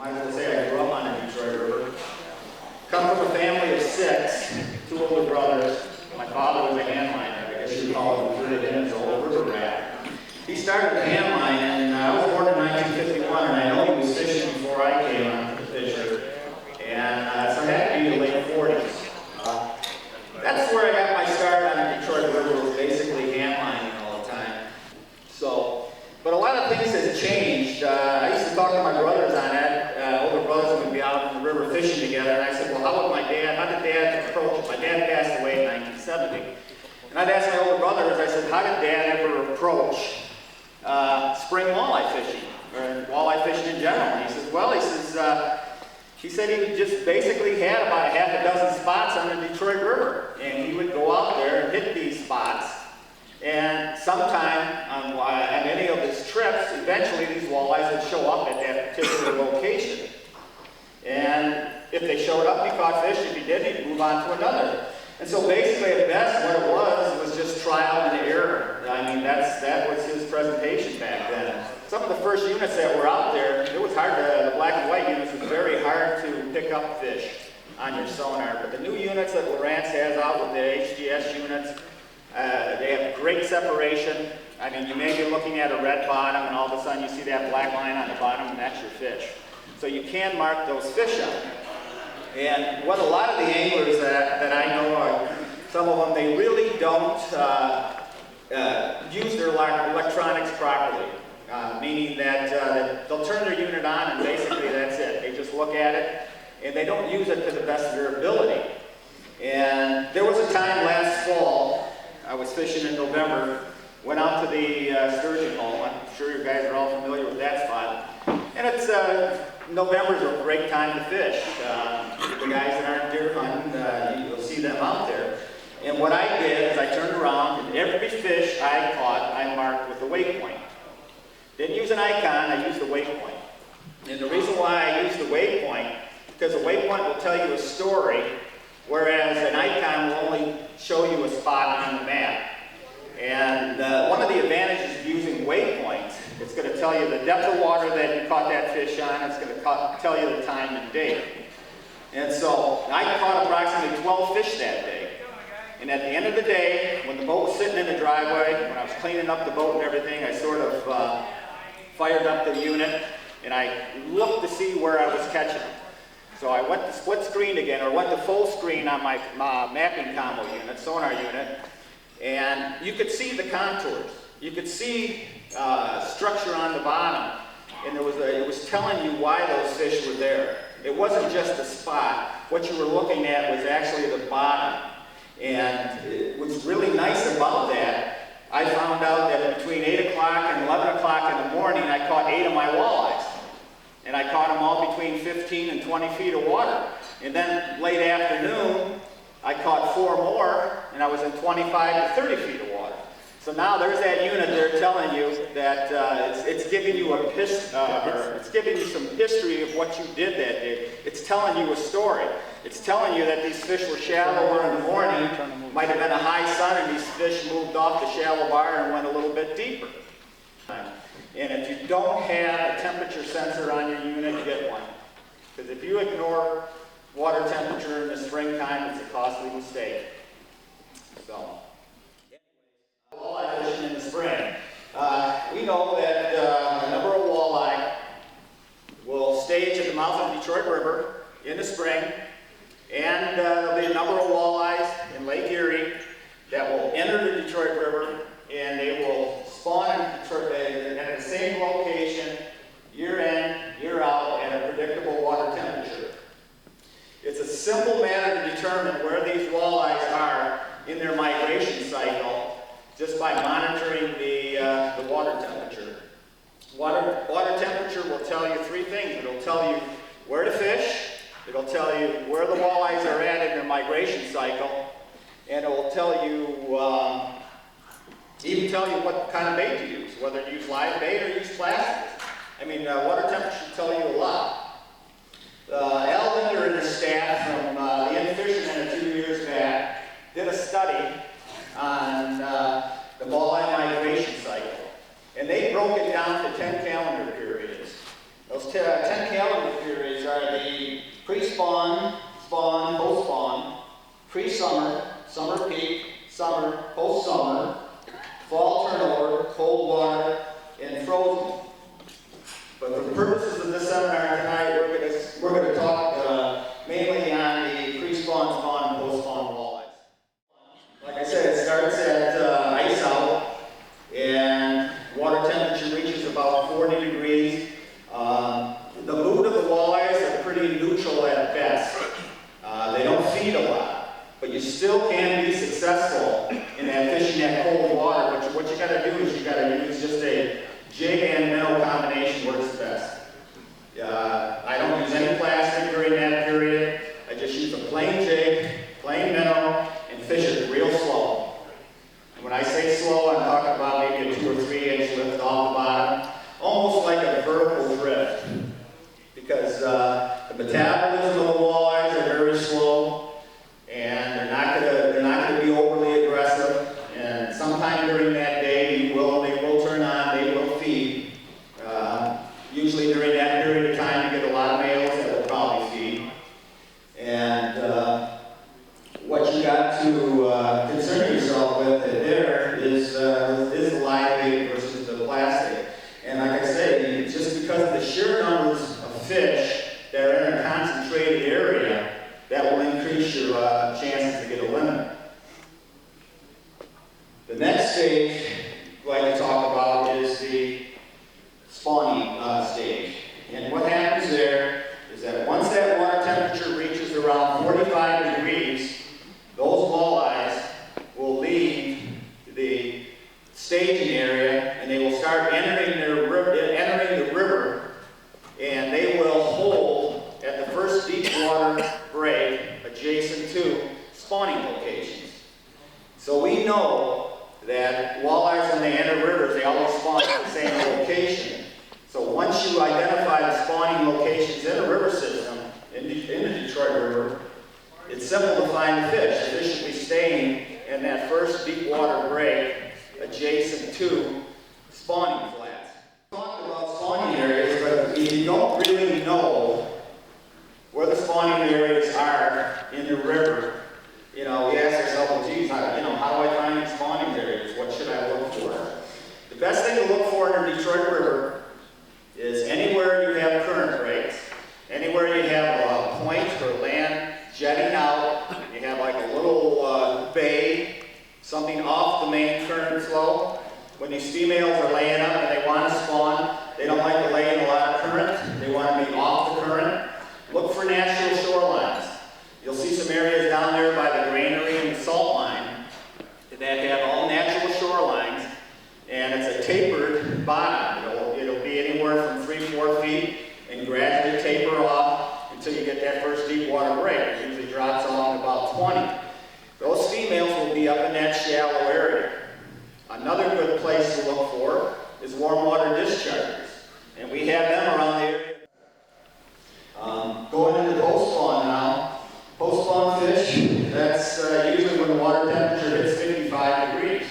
might as well say I grew up on the Detroit River. Come from a family of 6, 2 older brothers. My father was a hand miner. I guess you'd call him his old river rat. He started hand mining, and I was born in 1951, and I know he was fishing before I came on the fisher. And so it had to be the late 40s. That's where I got my start on the Detroit River, was basically hand mining all the time. So, but a lot of things have changed. I used to talk to my brothers on that. Older brothers would be out in the river fishing together, and I said, well, how did Dad approach it? My dad passed away in 1970. And I'd ask my older brothers, I said, how did Dad ever approach spring walleye fishing, or walleye fishing in general? And he says, well, he said he just basically had about half a dozen spots on the Detroit River, and he would go out there and hit these spots, and sometime on any of his trips, eventually these walleyes would show up at that particular location. And if they showed up, he caught fish. If he didn't, he'd move on to another. And so basically, at best, what it was just trial and error. I mean, that was his presentation back then. Some of the first units that were out there, it was hard to, the black and white units was very hard to pick up fish on your sonar. But the new units that Lantzy has out with the HGS units, they have great separation. I mean, you may be looking at a red bottom, and all of a sudden you see that black line on the bottom, and that's your fish. So you can mark those fish up. And what a lot of the anglers that I know are, some of them, they really don't use their electronics properly. Meaning that they'll turn their unit on and basically that's it. They just look at it and they don't use it to the best of their ability. And there was a time last fall, I was fishing in November, went out to the sturgeon hole. I'm sure you guys are all familiar with that spot. And it's November's a great time to fish. The guys that aren't deer hunting, you'll see them out there. And what I did is I turned around and every fish I caught, I marked with a waypoint. Didn't use an icon, I used a waypoint. And the reason why I used the waypoint, because a waypoint will tell you a story, whereas an icon will only show you a spot on the map. And one of the advantages of using waypoints, it's going to tell you the depth of water that you caught that fish on, it's going to tell you the time and date. And so I caught approximately 12 fish that day. And at the end of the day, when the boat was sitting in the driveway, when I was cleaning up the boat and everything, I sort of fired up the unit, and I looked to see where I was catching them. So I went to split screen again, or went to full screen on my mapping combo unit, sonar unit, and you could see the contours. You could see structure on the bottom, and it was telling you why those fish were there. It wasn't just a spot. What you were looking at was actually the bottom. And what's really nice about that, I found out that between 8 o'clock and 11 o'clock in the morning, I caught 8 of my walleyes. And I caught them all between 15 and 20 feet of water. And then late afternoon, I caught 4 more, and I was in 25 to 30 feet of water. So now there's that unit there telling you that it's giving you it's giving you some history of what you did that day. It's telling you a story. It's telling you that these fish were shallower in the morning, might have been a high sun, and these fish moved off the shallow bar and went a little bit deeper. And if you don't have a temperature sensor on your unit, get one. Because if you ignore water temperature in the springtime, it's a costly mistake. So, walleye fishing in the spring. We know that a number of walleye will stage at the mouth of the Detroit River in the spring, and there'll be a number of walleyes in Lake Erie that will enter the Detroit River, and they will spawn in Detroit at the same location year in, year out at a predictable water temperature. It's a simple matter to determine where these walleyes are in their migration cycle just by monitoring the water temperature. Water temperature will tell you 3 things. It'll tell you where to fish, it'll tell you where the walleyes are at in their migration cycle, and it will tell you, even tell you what kind of bait to use, whether to use live bait or use plastics. I mean, water temperature will tell you a lot. Al Linder and his staff from the End Fisherman a few years back did a study on the walleye migration cycle. And they broke it down to 10 calendar periods. Those 10 calendar periods are the pre-spawn, spawn, post-spawn, pre-summer, summer peak, summer, post-summer, fall turnover, cold water, and frozen. But for the purposes of this seminar tonight, we're going to talk mainly on the pre-spawn, spawn, and post-spawn walleyes. Like I said, it starts at ice out, and water temperature reaches about 40 degrees. The mood of the walleyes are pretty neutral at best. They don't feed a lot, but you still can be successful in that fishing that cold water. But what you got to do is you got to use just a jig and minnow combination works best. I don't use any plastic during that period. I just use a plain jig, plain minnow, and fish it real slow. And when I say slow, I'm talking about maybe a 2 or 3 inch lift off the bottom, almost like a vertical drift. Because the metabolism of the walleyes are very slow, and they're not going to be overly aggressive. And sometime during that day, they will turn on, they will feed. Usually during that period of time, you get a lot of males that will probably feed. And what you got to concern yourself with there is the live bait versus the plastic. And like I say, just because of the sheer numbers of fish that are in a concentrated area, that will increase your chances to get a limit. The next stage I'd like to talk about is the spawning stage. And what happens there is that once that water temperature reaches around 45 degrees, those walleyes will leave the staging area and they will start entering the river, and they will hold at the first deep water break adjacent to spawning locations. So we know that walleyes, when they enter rivers, they always spawn at the same location. So once you identify the spawning locations in a river system, in the Detroit River, it's simple to find the fish. The fish should be staying in that first deep water break adjacent to spawning flats. We talked about spawning areas, but if you don't really know where the spawning areas are in the river, we ask ourselves, well, geez, how do I find these spawning areas? What should I look for? The best thing to look for in the Detroit River is anywhere you have current breaks, anywhere you have a point or land jetting out, you have like a little bay, something off the main current flow. When these females are laying up and they want to spawn, they don't like to lay in a lot of current. They want to be off the current. Look for natural shorelines. You'll see some areas down there by the granary and the salt line that have all natural shorelines, and it's a tapered bottom. It'll be anywhere from 3-4 feet and gradually taper off until you get that first deep water break. It usually drops along about 20. Those females will be up in that shallow area. Another good place to look for is warm water discharges, and we have them around the area. Going into post-spawn now. Post-spawn fish, that's usually when the water temperature hits 55 degrees.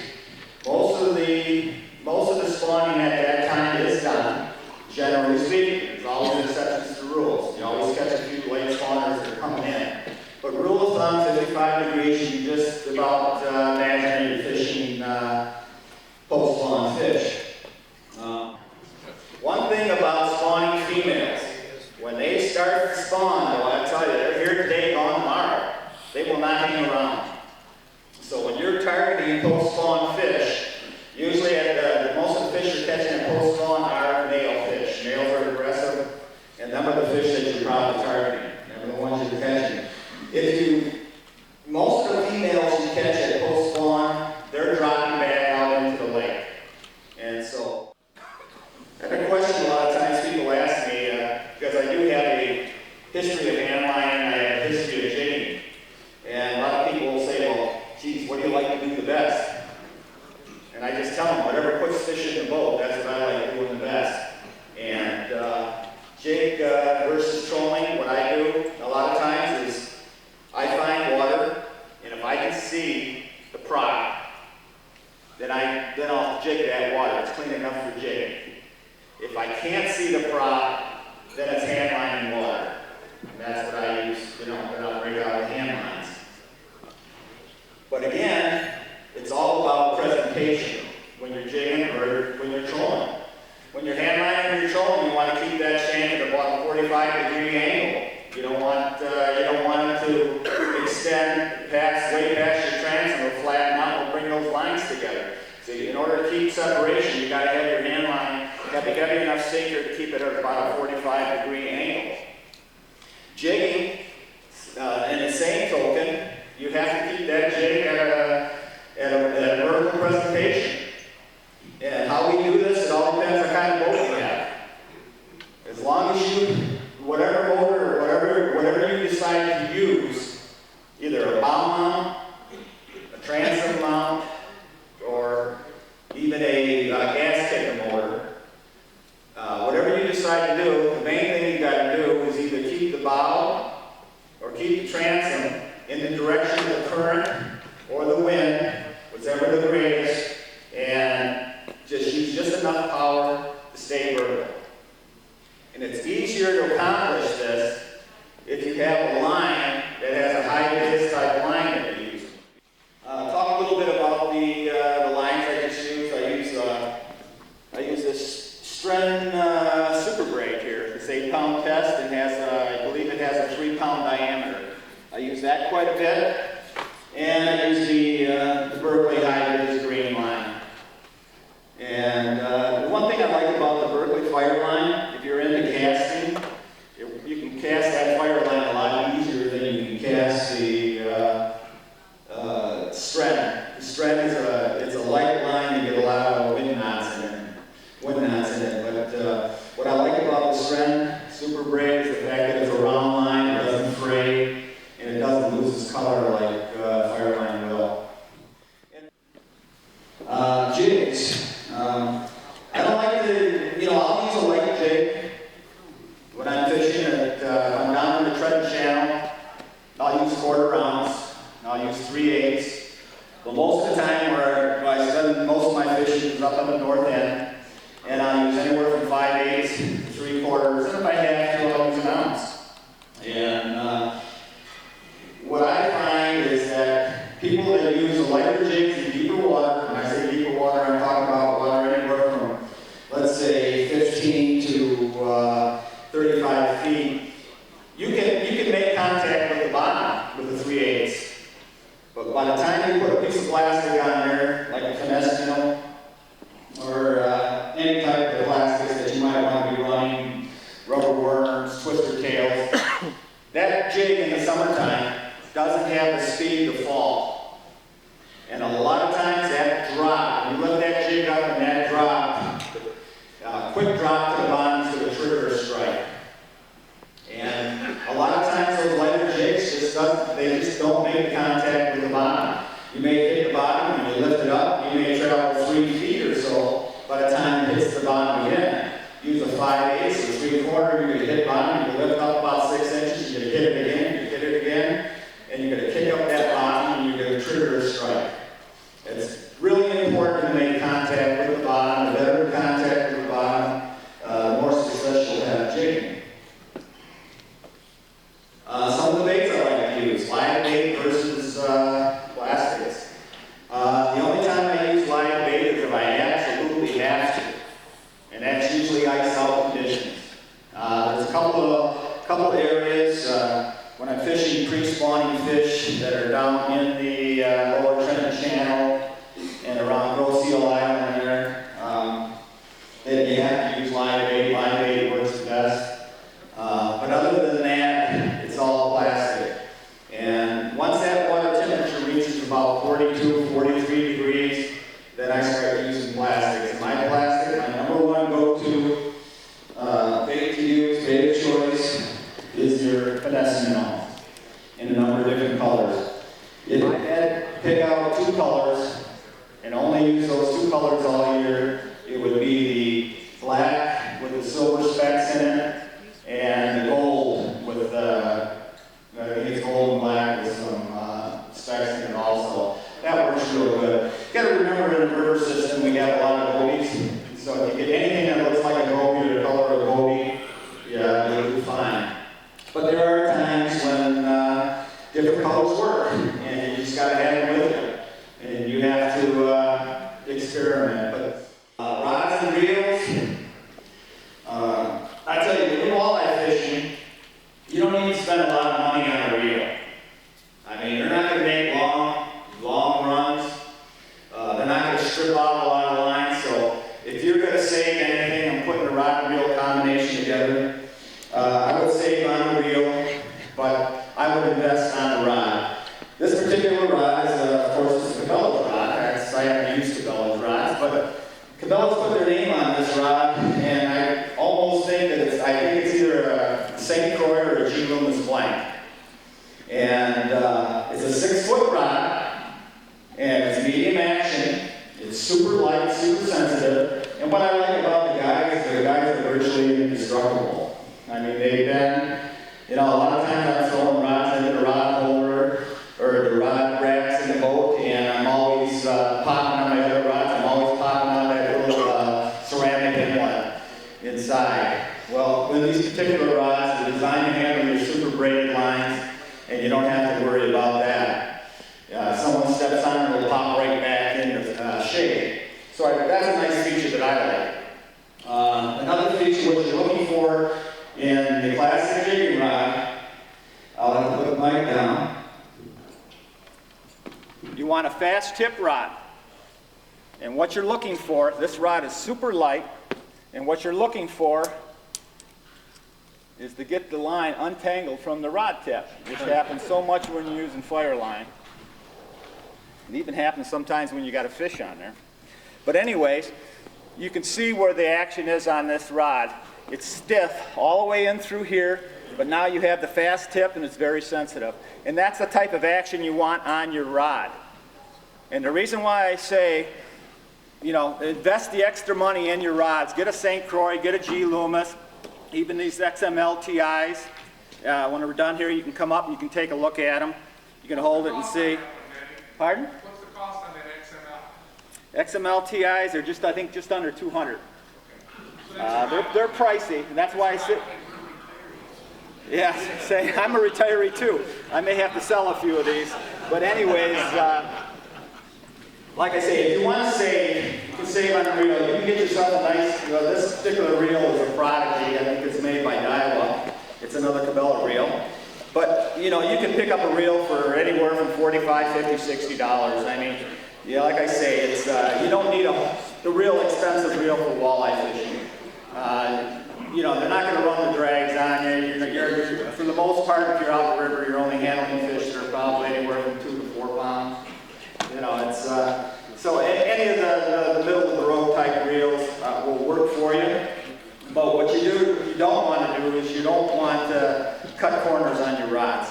Most of the spawning at that time is done, generally speaking. There's always exceptions to rules. You always catch a few late spawners that are coming in. But rule of thumb, 55 degrees, you just about imagine you're fishing post-spawn fish. One thing about spawning females, when they start to spawn, well, I tell you, they're here today, gone tomorrow. They will not hang around. So when you're targeting post-spawn fish, usually most of the fish you're catching at post-spawn are male fish. Males are aggressive, and them are the fish that you're probably targeting. Them are the ones you're catching. Most of the females you catch at post-spawn, they're dropping back out into the lake. And so, I have a question a lot of times people ask me, because I do have a history of hand lining, I have a history of jigging. And a lot of people will say, well, geez, what do you like to do the best? And I just tell them, whatever puts fish in the boat, that's what I like doing the best. And jig versus trolling, what I do a lot of times is I find water, and if I can see the prop, then I'll jig that water. It's clean enough for jigging. If I can't see the prop, then it's hand lining water. 45-degree angle. You don't want it to extend way past your transom or flatten out or bring those lines together. So in order to keep separation, you got to have your hand line, you have to get enough sinker to keep it at about a 45-degree angle. Jigging, in the same token, you have to keep that jig at a vertical presentation. And how we do this, it all depends on kind of boat you have. As long as you, whatever motor or whatever you decide to use, either a bow mount, a transom mount, or even a gas-kicking motor, whatever you decide to do, the main thing you got to do is either keep the bow or keep the transom in the direction of the current or the wind, whichever the greatest, and just use just enough power to stay vertical. And it's easier to accomplish this if you have a line that has a high-vis type line that you're using. Talk a little bit about the lines I just used. I use this Stren Super Braid here. It's 8-pound test and has, I believe it has a 3-pound diameter. I use that quite a bit, and I use the Berkeley high-vis green line. And the one thing I like about the Berkeley fire line, if you're into casting, you can cast that fire line a lot easier than you can cast the Stren. The Stren is a light line, you get a lot of wind knots in it. But what I like about the Stren Super Braid is the fact that it's a round line, it doesn't fray, and it doesn't lose its color like fire line will. Jigs. I don't like to, I'll use a light jig when I'm fishing. If I'm down in the tread channel, I'll use 1/4 ounce, I'll use 3/8. But most of the time where I spend most of my fishing is up on the north end, and I'll use anywhere from 5/8 to 3/4, and if I have to, I'll use 1 ounce. And what I find is that people that use lighter jigs in deeper water, when I say deeper water, I'm talking about water anywhere from, let's say, 15 to 35 feet, you can make contact with the bottom with the 3/8. But by the time you put a piece of plastic on there, like a finesse, or any type of plastics that you might want to be running, rubber worms, twister tails, that jig in the summertime doesn't have the speed to fall. And a lot of times that drop, when you lift that jig up and that drop, quick drop to the bottom to the trigger a strike. And a lot of times those lighter jigs just don't make contact with the bottom. You may hit the bottom and you lift it up, you may travel 3 feet or so by the time it hits the bottom again. Use a 5/8 or 3/4, you can hit bottom, you can lift up about 6 inches, you can hit it again, and you're going to kick up that bottom and you're going to trigger a strike. It's really important to make contact with the bottom. The better the contact with the bottom, the more success you'll have jigging. Some of the baits I like to use, live bait versus plastics. The only time I use live bait is if I absolutely have to, and that's usually ice out conditions. There's a couple areas when I'm fishing pre-spawning fish that are down in the lower Trenton Channel and around Gros Seal Island there. Then you have to use live bait. Live bait works the best. But other than that, it's all plastic. And once that water temperature reaches about 42, 43 degrees, then I start using plastics. And my plastic, my number one go-to bait to use, bait of choice, is your finesse minnow in a number of different colors. If I had to pick out 2 colors and only use those 2 colors all year, it would be the black with the silver specks in it and the gold with I think it's gold and black with some specks in it also. That works real good. You got to remember in the river system we have a lot of gobies. So if you get anything that looks like a goby or the color of a goby, yeah, you'll do fine. But there are times when different colors work, and you just got to have them with you. And you have to experiment. But rods and reels, I tell you, when you're walleye fishing, G-Loomis blank. And it's a 6-foot rod, and it's medium action. It's super light, super sensitive. And what I like about the guys are virtually indestructible. I mean, they've been, you know, a lot of times I'm throwing rods into the rod holder or the rod racks in the boat, and I'm always popping on my other rods. I'm always popping on that little ceramic inlet inside. Well, with these particular rods, they're designed to handle your super braided lines, and you don't have to worry about that. Someone steps on it, it'll pop right back into shape. So that's a nice feature that I like. Another feature, what you're looking for in the classic jigging rod, I'll have to put the mic down. You want a fast tip rod. And what you're looking for, this rod is super light, and what you're looking for is to get the line untangled from the rod tip, which happens so much when you're using fire line. It even happens sometimes when you got a fish on there. But anyways, you can see where the action is on this rod. It's stiff all the way in through here, but now you have the fast tip and it's very sensitive. And that's the type of action you want on your rod. And the reason why I say, you know, invest the extra money in your rods. Get a St. Croix, get a G-Loomis, even these XMLTIs. When we're done here, you can come up and you can take a look at them. You can hold it and see. Pardon? What's the cost on that XML? XMLTIs are just, I think, just under 200. They're pricey, and that's why I say, yeah, say I'm a retiree too. I may have to sell a few of these, but anyways, like I say, if you want to save, you can save on a reel. You can get yourself a nice. This particular reel is a Prodigy. I think it's made by Daiwa. It's another Cabela reel. But, you know, you can pick up a reel for anywhere from $45, $50, $60. I mean, yeah, like I say, it's you don't need the real expensive reel for walleye fishing. You know, they're not going to run the drags on you. You're, for the most part, if you're out the river, you're only handling fish that are probably anywhere from 2 to 4 pounds. You know, it's so any of the middle of the road type reels will work for you. But what you don't want to do is you don't want to cut corners on your rods,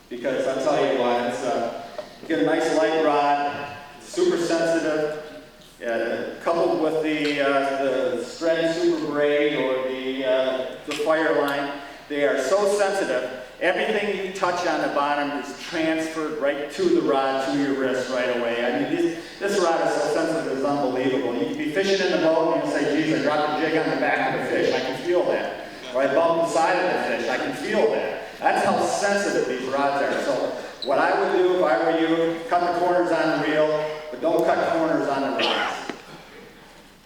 because I'll tell you what, it's get a nice light rod, super sensitive, coupled with the Stren Super Braid or the fire line. They are so sensitive. Everything you touch on the bottom is transferred right to the rod, to your wrist right away. I mean, this rod is so sensitive, it's unbelievable. You can be fishing in the boat and you say, geez, I dropped a jig on the back of the fish. I can feel that. Or I bump the side of the fish. I can feel that. That's how sensitive these rods are. So what I would do if I were you, cut the corners on the reel, but don't cut corners on the rods.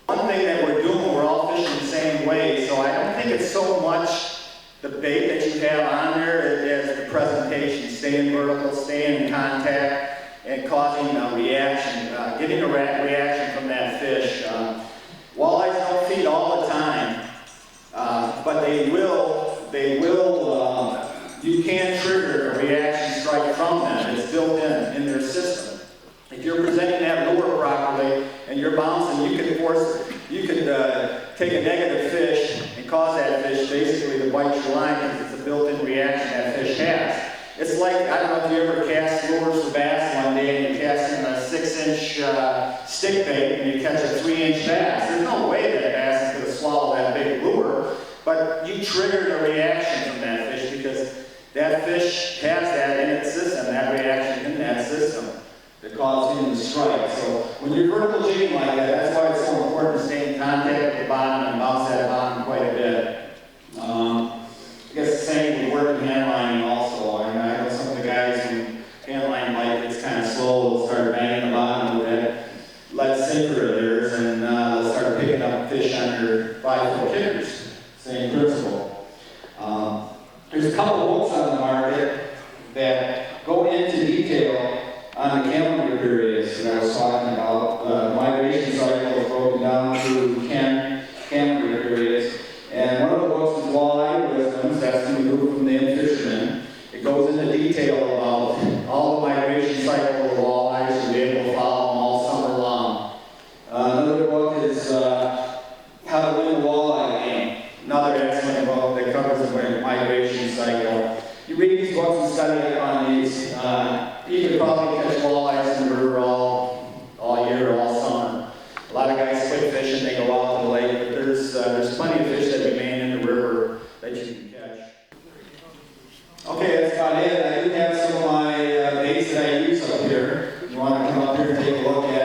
One thing that we're doing, we're all fishing the same way, so I don't think it's so much the bait that you have on there as the presentation, staying vertical, staying in contact, and causing a reaction, getting a reaction from that fish. Walleyes don't feed all the time, but they will, you can trigger a reaction strike from them. It's built in their system. If you're presenting that lure properly and you're bouncing, you can take a negative fish and cause that fish basically to bite your line, because it's a built-in reaction that fish has. It's like, I don't know if you ever cast lures for bass one day and you cast in a 6-inch stick bait and you catch a 3-inch bass. There's no way that bass is going to swallow that big lure, but you triggered a reaction from that fish because that fish has that in its system, that reaction in that system that caused him to strike. So when you're vertical jigging like that, that's why it's so important to stay in contact with the bottom and bounce that bottom quite a bit. I guess the same with working hand lining also. I know some of the guys who hand line light gets kind of slow will start banging the bottom with that lead sinker of theirs, and they'll start picking up fish under 5-foot kickers. Same principle. There's a couple of books on the market that go into detail on the calendar periods that I was talking about. Migration cycle is broken down through calendar periods. And one of the books is Walleye Wisdoms. That's going to be from the Fisherman. It goes into detail about all the migration cycle of walleyes to be able to follow them all summer long. Another book is How to Win a Walleye Game. Another excellent book that covers the migration cycle. books and study on these. You could probably catch walleyes in the river all year, all summer. A lot of guys quit fishing, they go out to the lake, but there's plenty of fish that remain in the river that you can catch. Okay, that's about it. I do have some of my baits that I use up here. You want to come up here and take a look at